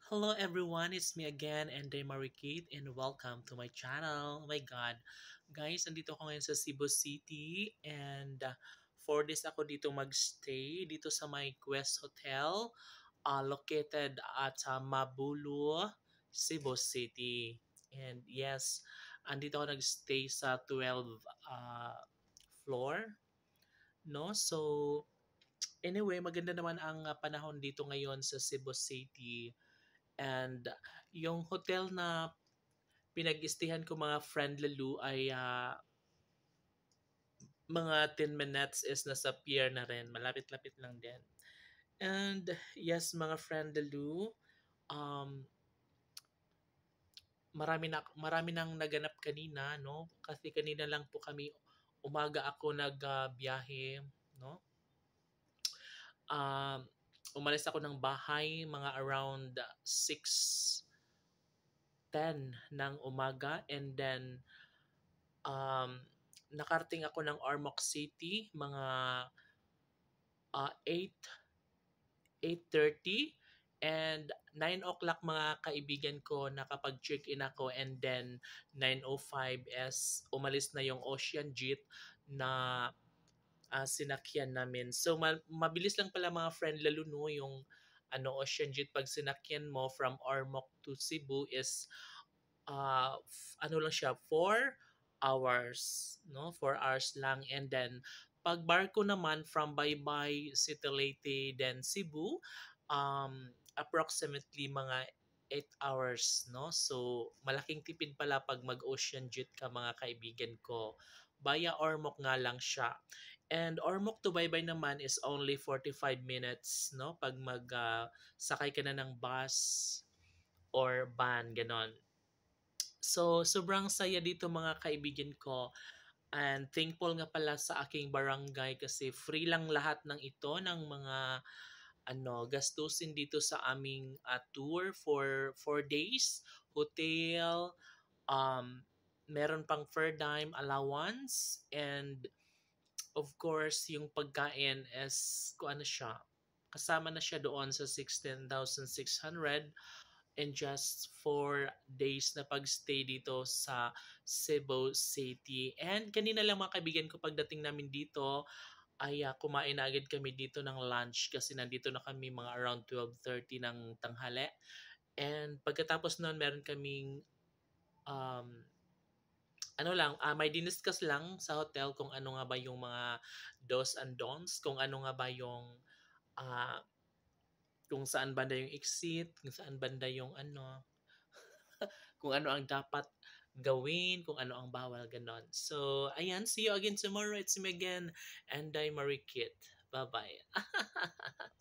Hello everyone, it's me again and Marikit and welcome to my channel. Oh my god. Guys, andito ako ngayon sa Cebu City and for this ako dito magstay dito sa my Quest Hotel located at Mabulu, Cebu City. And yes, andito ako nagstay sa 12 floor, no? So anyway, maganda naman ang panahon dito ngayon sa Cebu City. And yung hotel na pinag-istihan ko mga friend Lalu ay mga 10 minutes is nasa pier na rin. Malapit-lapit lang din. And yes, mga friend Lalu, um, marami nang naganap kanina, no? Kasi kanina lang po kami, umaga ako nagbiyahe, no? Um, Umalis ako ng bahay mga around 6:10 ng umaga, and then um, nakarating ako ng Ormoc City mga 8:30, and 9 o'clock mga kaibigan ko nakapag-check-in ako, and then 9:05 is umalis na yung Ocean Jet na sinakyan namin. So mabilis lang pala mga friend, lalo no yung Ocean Jet pag sinakyan mo from Ormoc to Cebu is ano lang siya, 4 hours, no? 4 hours lang. And then pag barko naman from Baybay, City Leyte, then Cebu, approximately mga 8 hours, no? So malaking tipid pala pag mag-ocean jet ka mga kaibigan ko. Via Ormoc nga lang siya. And Ormoc to Baybay naman is only 45 minutes, no? Pag sakay ka na ng bus or van, ganon. So, sobrang saya dito mga kaibigan ko. And thankful nga pala sa aking barangay kasi free lang lahat ng ito ng mga gastusin dito sa aming tour for 4 days, hotel, um meron pang fair dime allowance, and of course yung pagkain is kung ano siya, kasama na siya doon sa 16,600 and just 4 days na pagstay dito sa Cebu City. And kanina lang mga kaibigan ko, pagdating namin dito ay kumain na agad kami dito ng lunch kasi nandito na kami mga around 12:30 ng tanghali. And pagkatapos noon, meron kaming um, may diniscuss lang sa hotel kung ano nga ba yung mga dos and don'ts, kung ano nga ba yung ah, kung saan banda yung exit, kung saan banda yung kung ano ang dapat gawin, kung ano ang bawal, ganon. So, ayan, see you again tomorrow. It's me again, and I'm Marikit. Bye-bye.